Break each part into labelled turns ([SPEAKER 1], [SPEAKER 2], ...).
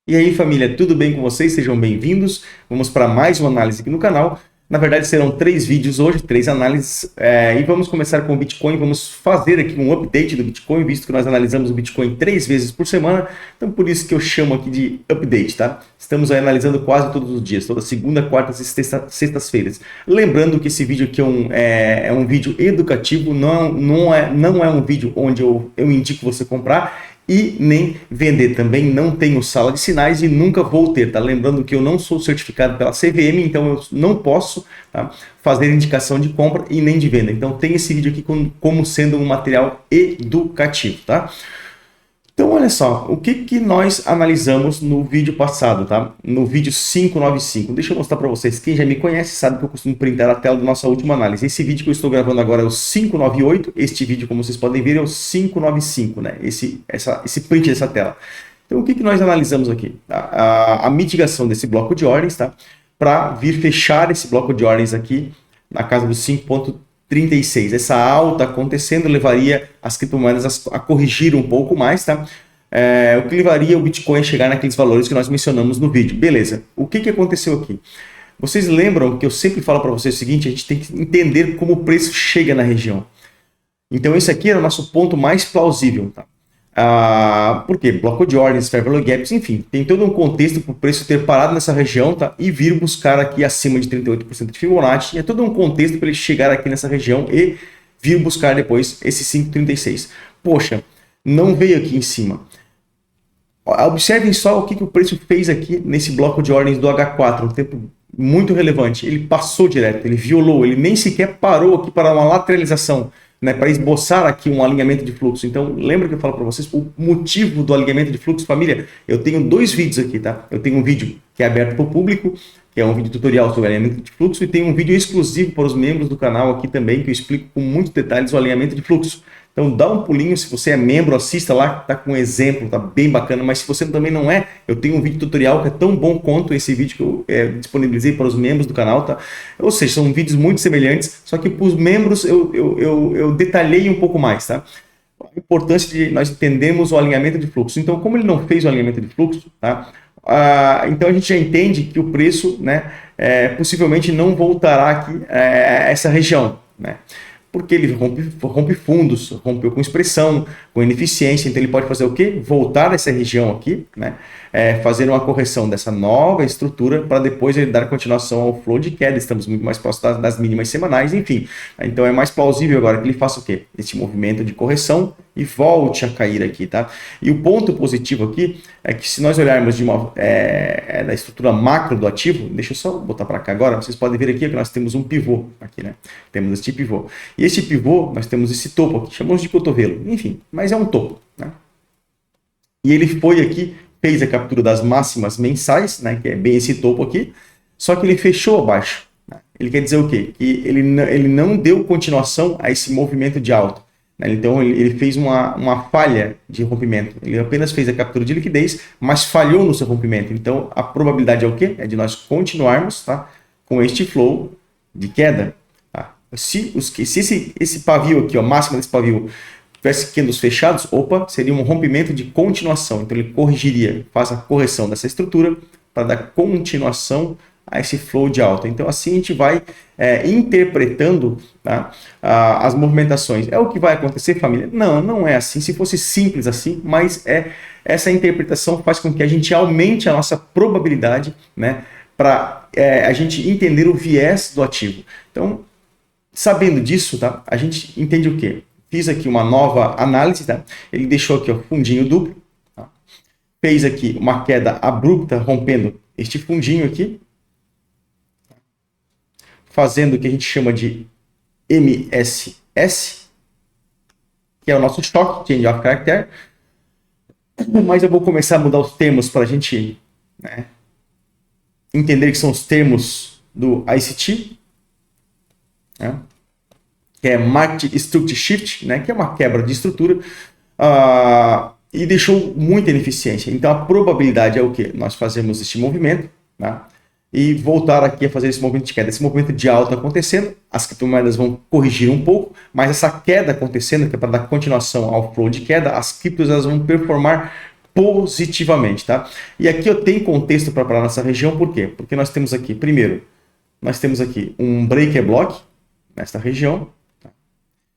[SPEAKER 1] E aí, família, tudo bem com vocês? Sejam bem-vindos. Vamos para mais uma análise aqui no canal. Na verdade, serão 3 vídeos hoje, 3 análises, e vamos começar com o Bitcoin. Vamos fazer aqui um update do Bitcoin, visto que nós analisamos o Bitcoin 3 vezes por semana. Então, por isso que eu chamo aqui de update, tá? Estamos aí analisando quase todos os dias, toda segunda, quartas e sextas-feiras. Lembrando que esse vídeo aqui é um vídeo educativo, não é um vídeo onde eu indico você comprar e nem vender. Também não tenho sala de sinais e nunca vou ter, tá? Lembrando que eu não sou certificado pela CVM, então eu não posso, tá, fazer indicação de compra e nem de venda. Então tem esse vídeo aqui como sendo um material educativo, tá? Então, olha só, o que nós analisamos no vídeo passado, tá? No vídeo 595. Deixa eu mostrar para vocês. Quem já me conhece sabe que eu costumo printar a tela da nossa última análise. Esse vídeo que eu estou gravando agora é o 598. Este vídeo, como vocês podem ver, é o 595, né? Esse print dessa tela. Então, o que nós analisamos aqui? A mitigação desse bloco de ordens, tá? Para vir fechar esse bloco de ordens aqui na casa dos 5,36. Essa alta acontecendo levaria as criptomoedas a corrigir um pouco mais, tá? O que levaria o Bitcoin a chegar naqueles valores que nós mencionamos no vídeo. Beleza. O que aconteceu aqui? Vocês lembram que eu sempre falo para vocês o seguinte: a gente tem que entender como o preço chega na região. Então esse aqui era o nosso ponto mais plausível, tá? Por quê? Bloco de ordens, fair value gaps, enfim, tem todo um contexto para o preço ter parado nessa região, tá? E vir buscar aqui acima de 38% de Fibonacci. É todo um contexto para ele chegar aqui nessa região e vir buscar depois esse 5,36. Poxa, não veio aqui em cima. Observem só o que o preço fez aqui nesse bloco de ordens do H4, um tempo muito relevante. Ele passou direto, ele violou, ele nem sequer parou aqui para uma lateralização, né, para esboçar aqui um alinhamento de fluxo. Então, lembra que eu falo para vocês o motivo do alinhamento de fluxo, família? Eu tenho 2 vídeos aqui, tá? Eu tenho um vídeo que é aberto para o público, que é um vídeo tutorial sobre alinhamento de fluxo, e tem um vídeo exclusivo para os membros do canal aqui também, que eu explico com muitos detalhes o alinhamento de fluxo. Então dá um pulinho, se você é membro, assista lá, que tá com um exemplo, tá bem bacana. Mas se você também não é, eu tenho um vídeo tutorial que é tão bom quanto esse vídeo que eu disponibilizei para os membros do canal, tá? Ou seja, são vídeos muito semelhantes, só que para os membros eu detalhei um pouco mais, tá? A importância de nós entendermos o alinhamento de fluxo. Então, como ele não fez o alinhamento de fluxo, tá? Então a gente já entende que o preço, né, possivelmente não voltará aqui a essa região, né? Porque ele rompe fundos, rompeu com expressão, com ineficiência, então ele pode fazer o quê? Voltar a essa região aqui, né? Fazer uma correção dessa nova estrutura para depois ele dar continuação ao flow de queda. Estamos muito mais próximos das mínimas semanais, enfim. Então é mais plausível agora que ele faça o quê? Esse movimento de correção e volte a cair aqui, tá? E o ponto positivo aqui é que se nós olharmos da estrutura macro do ativo, deixa eu só botar para cá agora, vocês podem ver aqui que nós temos um pivô aqui, né? Temos este pivô. E esse pivô, nós temos esse topo aqui, chamamos de cotovelo, enfim, mas é um topo, né? E ele foi aqui, fez a captura das máximas mensais, né? Que é bem esse topo aqui, só que ele fechou abaixo, né? Ele quer dizer o quê? Que ele não deu continuação a esse movimento de alta. Então ele fez uma falha de rompimento. Ele apenas fez a captura de liquidez, mas falhou no seu rompimento. Então a probabilidade é o quê? É de nós continuarmos, tá, com este flow de queda. Tá? Se esse pavio aqui, a máxima desse pavio, tivesse candles fechados, opa, seria um rompimento de continuação. Então ele corrigiria, faz a correção dessa estrutura para dar continuação a esse flow de alta. Então assim a gente vai interpretando, tá, as movimentações. É o que vai acontecer, família? Não, não é assim. Se fosse simples assim, mas essa interpretação faz com que a gente aumente a nossa probabilidade, né, para a gente entender o viés do ativo. Então, sabendo disso, tá, a gente entende o quê? Fiz aqui uma nova análise, tá? Ele deixou aqui o fundinho duplo, tá? Fez aqui uma queda abrupta, rompendo este fundinho aqui, fazendo o que a gente chama de MSS, que é o nosso choque, Change of Character. Mas eu vou começar a mudar os termos para a gente, né, entender que são os termos do ICT, né, que é Market Structure Shift, né, que é uma quebra de estrutura, e deixou muita ineficiência. Então a probabilidade é o quê? Nós fazemos este movimento, né, e voltar aqui a fazer esse movimento de queda, esse movimento de alta acontecendo, as criptomoedas vão corrigir um pouco, mas essa queda acontecendo, que é para dar continuação ao flow de queda, as criptos elas vão performar positivamente, tá? E aqui eu tenho contexto para parar nessa região, por quê? Porque nós temos aqui, primeiro, nós temos aqui um breaker block nesta região, tá?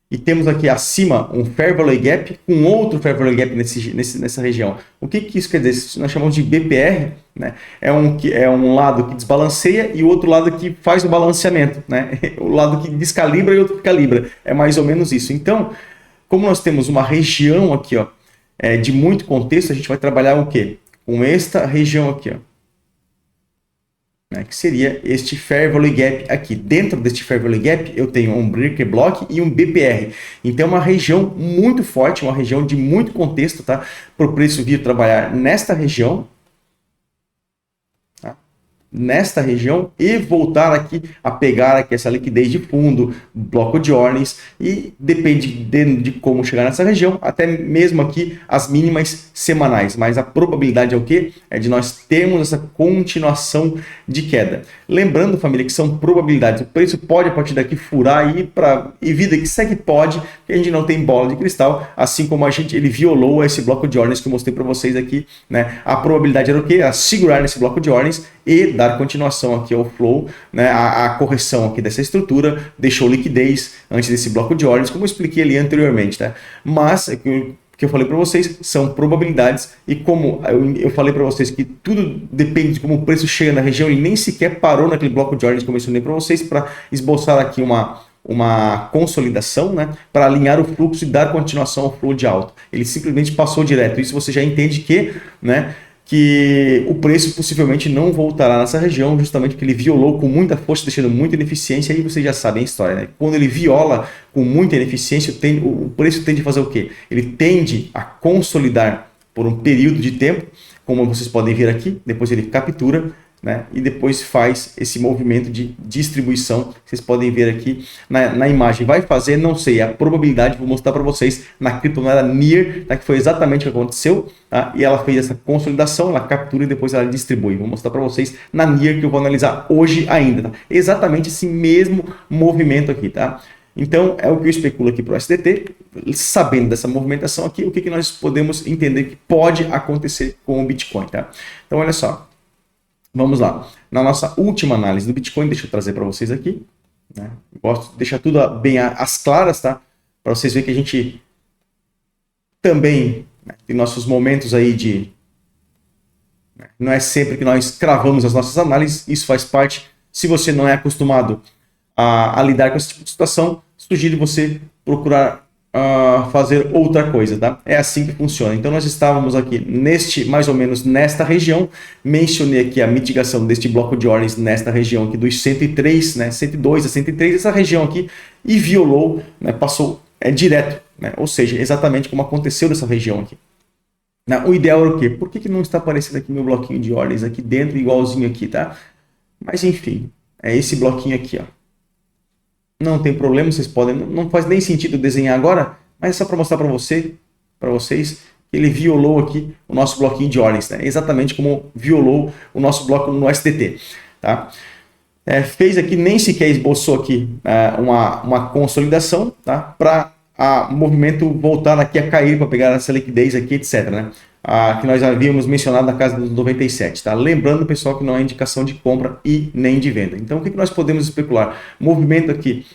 [SPEAKER 1] E temos aqui acima um Fair Value Gap com outro Fair Value Gap nessa região. O que isso quer dizer? Isso nós chamamos de BPR, né? É um lado que desbalanceia e o outro lado que faz o balanceamento, né? O lado que descalibra e o outro que calibra. É mais ou menos isso. Então, como nós temos uma região aqui, ó, de muito contexto, a gente vai trabalhar o quê? Com esta região aqui, ó, né, que seria este Fair Value Gap aqui. Dentro deste Fair Value Gap, eu tenho um Breaker Block e um BPR. Então, é uma região muito forte, uma região de muito contexto, tá? Para o preço vir trabalhar nesta região, nesta região e voltar aqui a pegar aqui essa liquidez de fundo, bloco de ordens e depende de como chegar nessa região, até mesmo aqui as mínimas semanais, mas a probabilidade é o que? É de nós termos essa continuação de queda. Lembrando, família, que são probabilidades, o preço pode a partir daqui furar e vida que segue pode, que a gente não tem bola de cristal, assim como ele violou esse bloco de ordens que eu mostrei para vocês aqui, né? A probabilidade era o que? A segurar nesse bloco de ordens e dar continuação aqui ao flow, né, a correção aqui dessa estrutura, deixou liquidez antes desse bloco de ordens, como eu expliquei ali anteriormente, tá? Mas, o que eu falei para vocês, são probabilidades, e como eu falei para vocês que tudo depende de como o preço chega na região, ele nem sequer parou naquele bloco de ordens que eu mencionei para vocês, para esboçar aqui uma consolidação, né, para alinhar o fluxo e dar continuação ao flow de alta. Ele simplesmente passou direto. Isso você já entende que, né, que o preço possivelmente não voltará nessa região, justamente porque ele violou com muita força, deixando muita ineficiência, e vocês já sabem a história, né? Quando ele viola com muita ineficiência, o preço tende a fazer o quê? Ele tende a consolidar por um período de tempo, como vocês podem ver aqui, depois ele captura, né? E depois faz esse movimento de distribuição, vocês podem ver aqui na imagem. Vai fazer, não sei, a probabilidade, vou mostrar para vocês na criptomoeda NEAR, tá? Que foi exatamente o que aconteceu, tá? E ela fez essa consolidação, ela captura e depois ela distribui. Vou mostrar para vocês na NEAR, que eu vou analisar hoje ainda, tá? Exatamente esse mesmo movimento aqui, tá? Então, é o que eu especulo aqui para o SDT, sabendo dessa movimentação aqui, o que nós podemos entender que pode acontecer com o Bitcoin, tá? Então, olha só. Vamos lá. Na nossa última análise do Bitcoin, deixa eu trazer para vocês aqui, né? Gosto de deixar tudo bem às claras, tá? Para vocês verem que a gente também, né, tem nossos momentos aí de... Né, não é sempre que nós cravamos as nossas análises, isso faz parte. Se você não é acostumado a lidar com esse tipo de situação, sugiro você procurar fazer outra coisa, tá? É assim que funciona. Então nós estávamos aqui mais ou menos nesta região, mencionei aqui a mitigação deste bloco de ordens nesta região aqui dos 103, né, 102 a 103, essa região aqui, e violou, né, passou direto, né, ou seja, exatamente como aconteceu nessa região aqui. O ideal era o quê? Por que não está aparecendo aqui meu bloquinho de ordens aqui dentro, igualzinho aqui, tá? Mas enfim, é esse bloquinho aqui, ó. Não tem problema, vocês podem, não faz nem sentido desenhar agora, mas é só para mostrar para vocês, que ele violou aqui o nosso bloquinho de ordens, né? Exatamente como violou o nosso bloco no STT, tá? Fez aqui, nem sequer esboçou aqui uma consolidação, tá? Para o movimento voltar aqui a cair para pegar essa liquidez aqui, etc, né? Que nós havíamos mencionado na casa dos 97, tá? Lembrando, pessoal, que não é indicação de compra e nem de venda. Então, o que nós podemos especular? O movimento aqui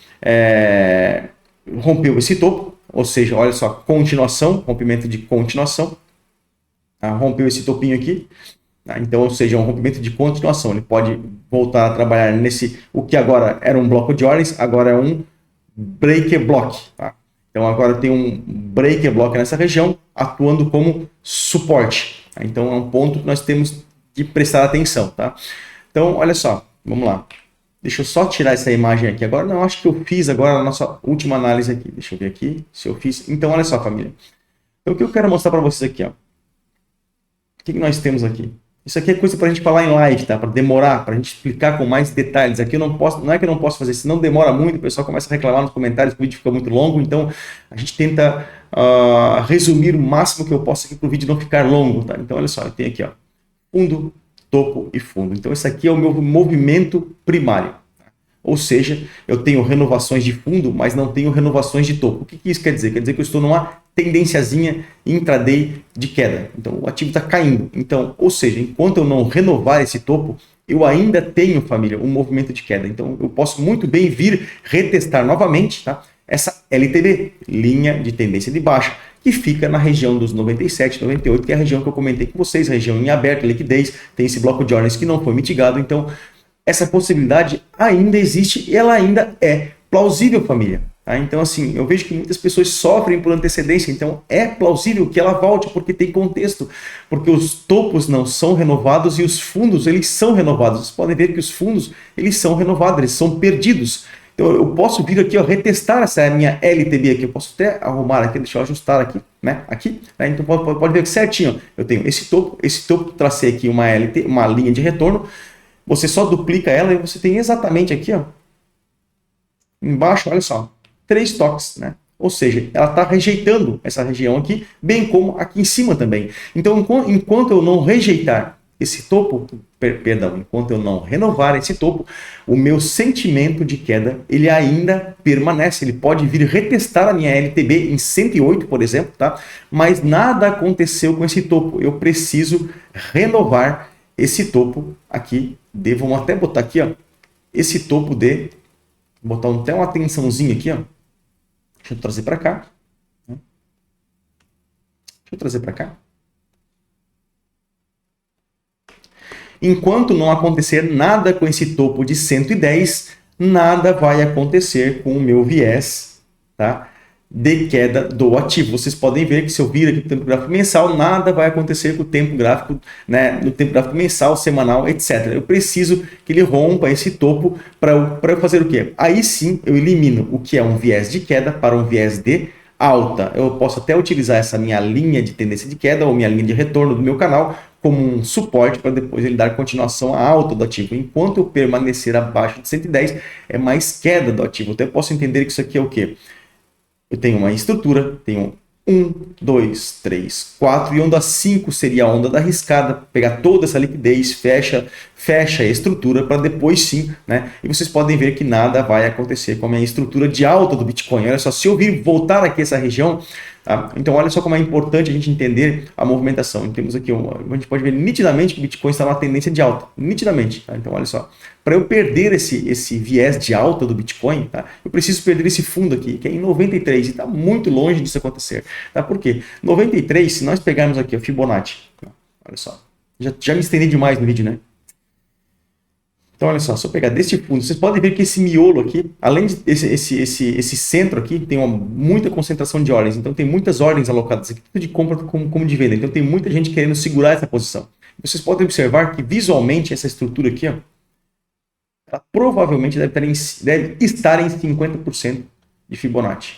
[SPEAKER 1] rompeu esse topo, ou seja, olha só, continuação, rompimento de continuação, tá? Rompeu esse topinho aqui, tá? Então, ou seja, um rompimento de continuação. Ele pode voltar a trabalhar o que agora era um bloco de ordens, agora é um breaker block, tá? Então agora tem um breaker block nessa região, atuando como suporte. Tá? Então é um ponto que nós temos de prestar atenção, tá? Então, olha só, vamos lá. Deixa eu só tirar essa imagem aqui agora. Não, acho que eu fiz agora a nossa última análise aqui. Deixa eu ver aqui se eu fiz. Então, olha só, família. Então, o que eu quero mostrar para vocês aqui, ó. O que nós temos aqui? Isso aqui é coisa para a gente falar em live, tá? Para demorar, para a gente explicar com mais detalhes. Aqui eu não posso, não é que eu não posso fazer, se não demora muito, o pessoal começa a reclamar nos comentários que o vídeo fica muito longo, então a gente tenta resumir o máximo que eu posso aqui para o vídeo não ficar longo, tá? Então olha só, eu tenho aqui, ó, fundo, topo e fundo. Então esse aqui é o meu movimento primário. Tá? Ou seja, eu tenho renovações de fundo, mas não tenho renovações de topo. O que isso quer dizer? Quer dizer que eu estou numa tendênciazinha intraday de queda. Então, o ativo está caindo. Então, ou seja, enquanto eu não renovar esse topo, eu ainda tenho, família, um movimento de queda. Então, eu posso muito bem vir retestar novamente, tá? Essa LTB, linha de tendência de baixa, que fica na região dos 97, 98, que é a região que eu comentei com vocês, região em aberta, liquidez, tem esse bloco de ordens que não foi mitigado. Então, essa possibilidade ainda existe e ela ainda é plausível, família. Tá? Então, assim, eu vejo que muitas pessoas sofrem por antecedência, então é plausível que ela volte, porque tem contexto, porque os topos não são renovados e os fundos, eles são renovados. Vocês podem ver que os fundos, eles são renovados, eles são perdidos. Então, eu posso vir aqui, ó, retestar essa minha LTB aqui, eu posso até arrumar aqui, deixa eu ajustar aqui, né, aqui, né? Então pode ver que certinho, ó, eu tenho esse topo, tracei aqui uma linha de retorno, você só duplica ela e você tem exatamente aqui, ó, embaixo, olha só, 3 toques, né? Ou seja, ela está rejeitando essa região aqui, bem como aqui em cima também. Então, enquanto eu não rejeitar esse topo, enquanto eu não renovar esse topo, o meu sentimento de queda, ele ainda permanece. Ele pode vir retestar a minha LTB em 108, por exemplo, tá? Mas nada aconteceu com esse topo. Eu preciso renovar esse topo aqui. Vamos até botar aqui, ó, esse topo botar até uma tensãozinha aqui, ó. Deixa eu trazer para cá. Deixa eu trazer para cá. Enquanto não acontecer nada com esse topo de 110, nada vai acontecer com o meu viés, tá, de queda do ativo. Vocês podem ver que se eu vir aqui no tempo gráfico mensal, nada vai acontecer com o tempo gráfico, né, no tempo gráfico mensal, semanal, etc. Eu preciso que ele rompa esse topo para eu fazer o quê? Aí sim eu elimino o que é um viés de queda para um viés de alta. Eu posso até utilizar essa minha linha de tendência de queda ou minha linha de retorno do meu canal como um suporte para depois ele dar continuação à alta do ativo. Enquanto eu permanecer abaixo de 110, é mais queda do ativo. Então eu posso entender que isso aqui é o quê? Eu tenho uma estrutura, tenho 1, 2, 3, 4 e onda 5 seria a onda da riscada, pegar toda essa liquidez, fecha a estrutura para depois sim, né? E vocês podem ver que nada vai acontecer com a minha estrutura de alta do Bitcoin. Olha só, se eu vir voltar aqui essa região, tá? Então olha só como é importante a gente entender a movimentação. Temos aqui, a gente pode ver nitidamente que o Bitcoin está numa tendência de alta, nitidamente, tá? Então olha só, para eu perder esse viés de alta do Bitcoin, tá? Eu preciso perder esse fundo aqui, que é em 93, e está muito longe disso acontecer. Tá? Por quê? 93, se nós pegarmos aqui a Fibonacci, olha só, já me estendi demais no vídeo, né? Então, olha só, se eu pegar desse fundo, vocês podem ver que esse miolo aqui, além de esse centro aqui, tem muita concentração de ordens. Então, tem muitas ordens alocadas aqui, tanto de compra como de venda. Então, tem muita gente querendo segurar essa posição. Vocês podem observar que, visualmente, essa estrutura aqui, ó, ela provavelmente deve estar em 50% de Fibonacci.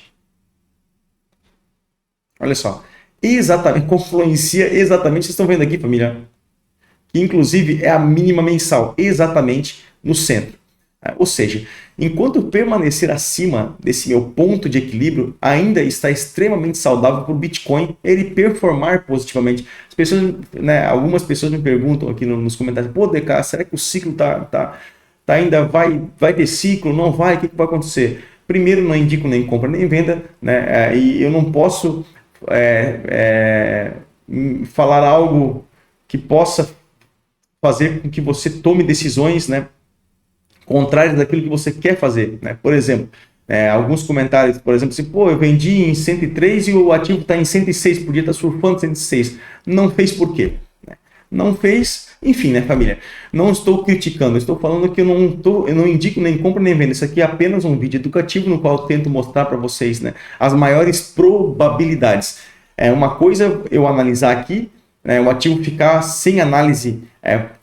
[SPEAKER 1] Olha só, exatamente, confluencia exatamente, vocês estão vendo aqui, família, que inclusive é a mínima mensal, exatamente no centro. Ou seja, enquanto permanecer acima desse meu ponto de equilíbrio, ainda está extremamente saudável para o Bitcoin ele performar positivamente. As pessoas, né, algumas pessoas me perguntam aqui nos comentários, pô, DK, será que o ciclo ainda vai ter ciclo? Não vai? O que vai acontecer? Primeiro, não indico nem compra nem venda, né? E eu não posso falar algo que possa fazer com que você tome decisões, né, contrárias daquilo que você quer fazer, né? Por exemplo, alguns comentários, por exemplo, assim, pô, eu vendi em 103 e o ativo está em 106, podia estar surfando 106. Não fez por quê? Não fez, enfim, né, família? Não estou criticando, estou falando que eu não indico nem compra nem venda. Isso aqui é apenas um vídeo educativo no qual eu tento mostrar para vocês, né, as maiores probabilidades. É uma coisa eu analisar aqui, né, o ativo ficar sem análise.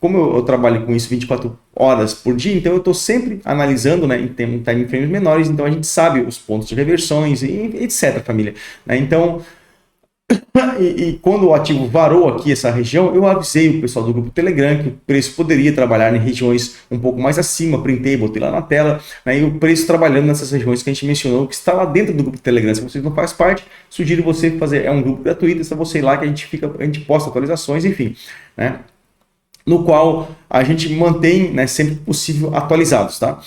[SPEAKER 1] Como eu trabalho com isso 24 horas por dia, então eu estou sempre analisando, né, em time frames menores, então a gente sabe os pontos de reversões, e etc, família. Então, e quando o ativo varou aqui essa região, eu avisei o pessoal do grupo Telegram que o preço poderia trabalhar em regiões um pouco mais acima, printei, botei lá na tela, né, e o preço trabalhando nessas regiões que a gente mencionou, que está lá dentro do grupo Telegram. Se vocês não fazem parte, sugiro você fazer, é um grupo gratuito, é só você ir lá que a gente posta atualizações, enfim, né, no qual a gente mantém, né, sempre possível atualizados, tá?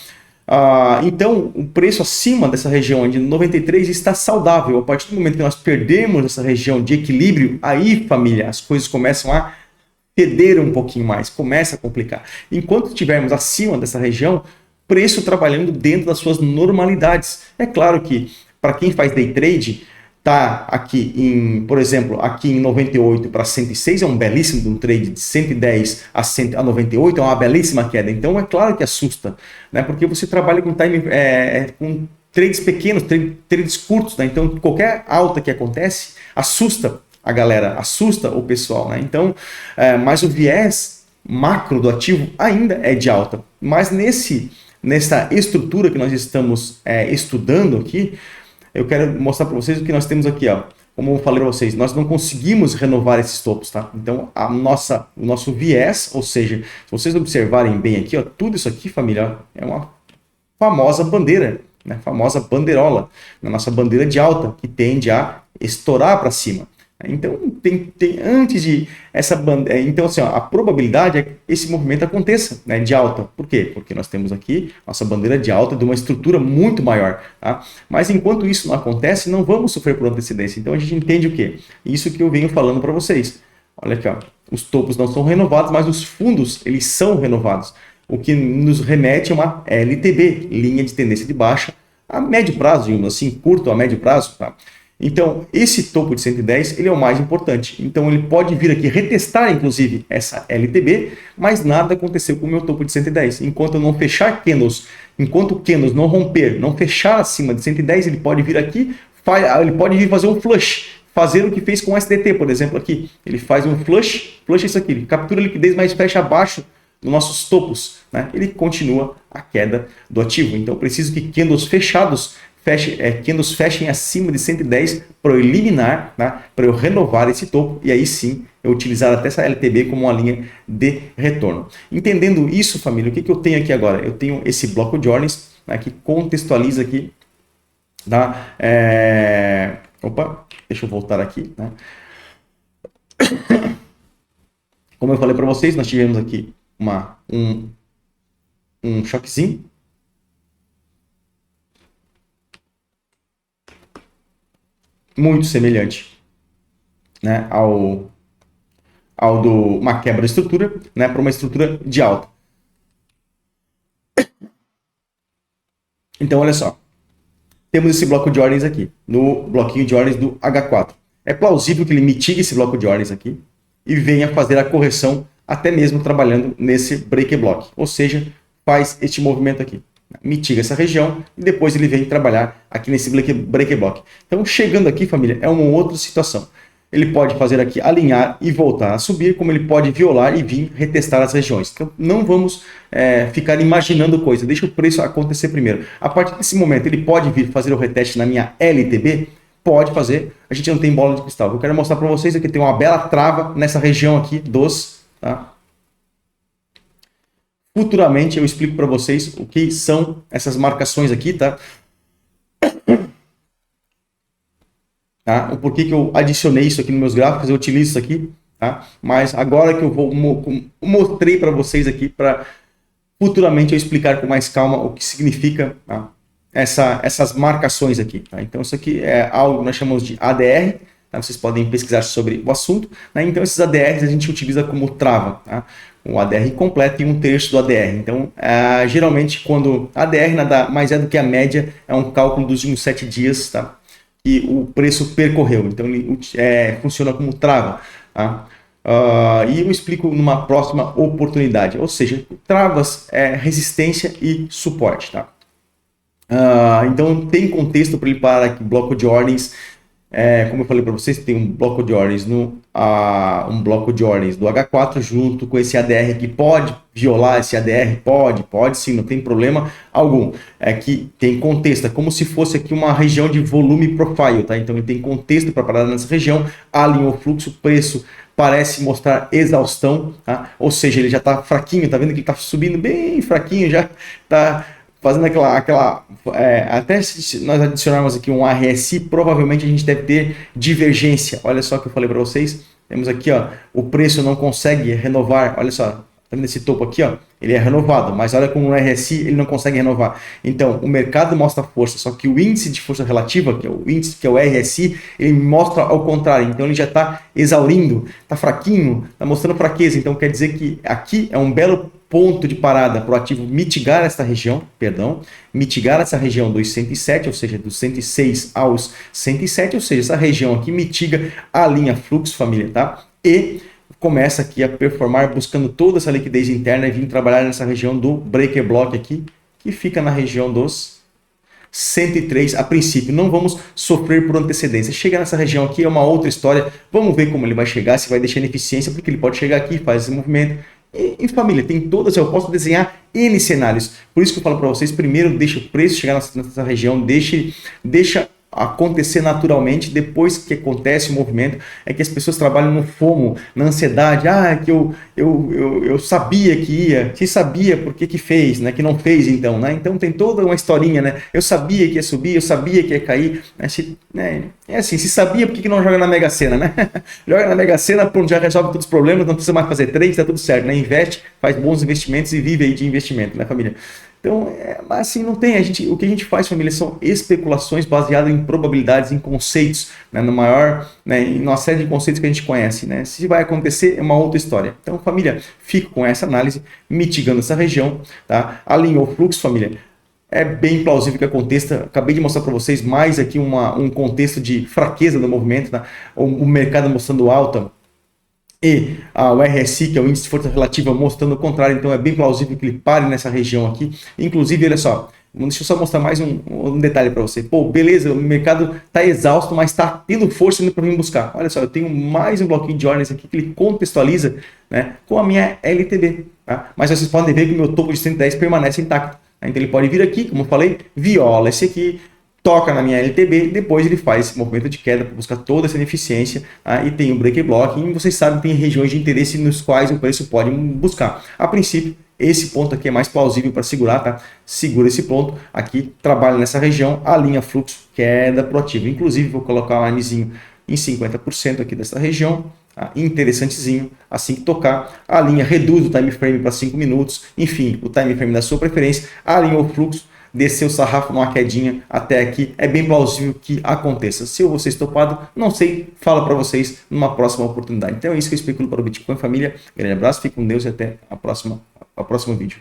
[SPEAKER 1] Então, o preço acima dessa região de 93 está saudável. A partir do momento que nós perdemos essa região de equilíbrio, aí, família, as coisas começam a ceder um pouquinho mais, começa a complicar. Enquanto estivermos acima dessa região, preço trabalhando dentro das suas normalidades. É claro que, para quem faz day trade, tá aqui por exemplo, aqui em 98 para 106 é um belíssimo um trade de 110 a 98, é uma belíssima queda. Então é claro que assusta, né? Porque você trabalha com time com trades pequenos, trades curtos, né? Então qualquer alta que acontece assusta a galera, assusta o pessoal, né? Então, mas o viés macro do ativo ainda é de alta. Mas nessa estrutura que nós estamos estudando aqui, eu quero mostrar para vocês o que nós temos aqui, ó. Como eu falei para vocês, nós não conseguimos renovar esses topos, tá? Então, o nosso viés, ou seja, se vocês observarem bem aqui, ó, tudo isso aqui, família, ó, é uma famosa bandeira, né? Famosa bandeirola, na nossa bandeira de alta, que tende a estourar para cima. Então, antes de essa bandeira, então assim, ó, a probabilidade é que esse movimento aconteça, né, de alta. Por quê? Porque nós temos aqui nossa bandeira de alta de uma estrutura muito maior, tá? Mas enquanto isso não acontece, não vamos sofrer por antecedência. Então a gente entende o quê? Isso que eu venho falando para vocês. Olha aqui, ó, os topos não são renovados, mas os fundos eles são renovados, o que nos remete a uma LTB, linha de tendência de baixa, a médio prazo, digamos assim, curto a médio prazo, tá? Então, esse topo de 110, ele é o mais importante. Então, ele pode vir aqui retestar, inclusive, essa LTB, mas nada aconteceu com o meu topo de 110. Enquanto eu não fechar candles, enquanto o candles não romper, não fechar acima de 110, ele pode vir aqui, ele pode vir fazer um flush, fazer o que fez com o SDT, por exemplo, aqui. Ele faz um flush é isso aqui, ele captura a liquidez, mas fecha abaixo dos nossos topos, né? Ele continua a queda do ativo. Então, eu preciso que candles fechados candles fechem acima de 110 para eu eliminar, né, para eu renovar esse topo e aí sim eu utilizar até essa LTB como uma linha de retorno. Entendendo isso, família, o que eu tenho aqui agora? Eu tenho esse bloco de ordens, né, que contextualiza aqui, tá? Opa, deixa eu voltar aqui, né? Como eu falei para vocês, nós tivemos aqui um choquezinho, muito semelhante, né, ao de uma quebra de estrutura, né, para uma estrutura de alta. Então, olha só. Temos esse bloco de ordens aqui, no bloquinho de ordens do H4. É plausível que ele mitigue esse bloco de ordens aqui e venha fazer a correção até mesmo trabalhando nesse break block. Ou seja, faz este movimento aqui. Mitiga essa região e depois ele vem trabalhar aqui nesse break block. Então, chegando aqui, família, é uma outra situação. Ele pode fazer aqui alinhar e voltar a subir, como ele pode violar e vir retestar as regiões. Então, não vamos ficar imaginando coisa. Deixa o preço acontecer primeiro. A partir desse momento, ele pode vir fazer o reteste na minha LTB? Pode fazer. A gente não tem bola de cristal. Eu quero mostrar para vocês aqui, tem uma bela trava nessa região aqui dos... Tá? Futuramente eu explico para vocês o que são essas marcações aqui, tá? Tá? O porquê que eu adicionei isso aqui nos meus gráficos, eu utilizo isso aqui, tá? Mas agora que eu mostrei para vocês aqui, para futuramente eu explicar com mais calma o que significa, tá? Essas marcações aqui, tá? Então isso aqui é algo que nós chamamos de ADR, tá? Vocês podem pesquisar sobre o assunto, né? Então esses ADRs a gente utiliza como trava, tá? Um ADR completo e 1/3 do ADR. Então, geralmente, quando ADR nada mais é do que a média, é um cálculo dos últimos 7 dias, tá? Que o preço percorreu. Então, ele funciona como trava. Tá? E eu explico numa próxima oportunidade. Ou seja, travas é resistência e suporte. Tá? Então, tem contexto para ele parar aqui, bloco de ordens. Como eu falei para vocês, tem um bloco de ordens do H4 junto com esse ADR que pode violar esse ADR, pode sim, não tem problema algum. É que tem contexto, é como se fosse aqui uma região de volume profile, tá? Então ele tem contexto para parar nessa região, alinhou o fluxo, preço parece mostrar exaustão, tá? Ou seja, ele já está fraquinho, tá vendo que ele está subindo bem fraquinho, já está fazendo até se nós adicionarmos aqui um RSI, provavelmente a gente deve ter divergência. Olha só o que eu falei para vocês. Temos aqui, ó, o preço não consegue renovar. Olha só, Tá vendo esse topo aqui, ó? Ele é renovado, mas olha como no RSI ele não consegue renovar. Então, o mercado mostra força, só que o índice de força relativa, que é o índice que é o RSI, ele mostra ao contrário. Então, ele já está exaurindo, está fraquinho, está mostrando fraqueza. Então, quer dizer que aqui é um belo ponto de parada para o ativo mitigar essa região, mitigar essa região dos 107, ou seja, dos 106 aos 107, ou seja, essa região aqui mitiga a linha fluxo, família, tá? E começa aqui a performar buscando toda essa liquidez interna e vir trabalhar nessa região do breaker block aqui, que fica na região dos 103 a princípio. Não vamos sofrer por antecedência. Chega nessa região aqui é uma outra história. Vamos ver como ele vai chegar, se vai deixar em eficiência, porque ele pode chegar aqui, faz esse movimento. E família, tem todas, eu posso desenhar N cenários. Por isso que eu falo para vocês, primeiro deixa o preço chegar nessa região, deixa acontecer naturalmente. Depois que acontece o movimento, é que as pessoas trabalham no FOMO, na ansiedade. Que eu sabia que ia. Se sabia, por que fez, né? Que não fez então, né? Então tem toda uma historinha, né? Eu sabia que ia subir, eu sabia que ia cair. É assim, se sabia, por que não joga na Mega Sena, né? Joga na Mega Sena, pronto, já resolve todos os problemas, não precisa mais fazer trade, tá tudo certo, né? Investe, faz bons investimentos e vive aí de investimento, né, família? Então, assim, não tem. O que a gente faz, família, são especulações baseadas em probabilidades, em conceitos, né, em uma série de conceitos que a gente conhece, né? Se vai acontecer, é uma outra história. Então, família, fico com essa análise, mitigando essa região, tá? Alinhou o fluxo, família. É bem plausível que aconteça. Acabei de mostrar para vocês mais aqui um contexto de fraqueza do movimento, tá? O mercado mostrando alta, e o RSI, que é o índice de força relativa, mostrando o contrário. Então é bem plausível que ele pare nessa região aqui. Inclusive, olha só, deixa eu só mostrar mais um detalhe para você. Pô, beleza, o mercado está exausto, mas está tendo força ainda para vir buscar. Olha só, eu tenho mais um bloquinho de ordens aqui que ele contextualiza, né, com a minha LTB. Tá? Mas vocês podem ver que o meu topo de 110 permanece intacto. Então ele pode vir aqui, como eu falei, viola esse aqui, toca na minha LTB, depois ele faz esse movimento de queda para buscar toda essa ineficiência, e tem o break block, e vocês sabem que tem regiões de interesse nos quais o preço pode buscar. A princípio, esse ponto aqui é mais plausível para segurar, tá? Segura esse ponto aqui, trabalha nessa região, alinha fluxo, queda proativa. Inclusive, vou colocar um linezinho em 50% aqui dessa região, tá? Interessantezinho, assim que tocar, a linha reduz o time frame para 5 minutos, enfim, o time frame da sua preferência, alinha o fluxo, descer o sarrafo numa quedinha até aqui, é bem plausível que aconteça. Se eu vou ser estopado, não sei, falo para vocês numa próxima oportunidade. Então é isso que eu especulo para o Bitcoin, família. Grande abraço, fique com Deus e até o próximo vídeo.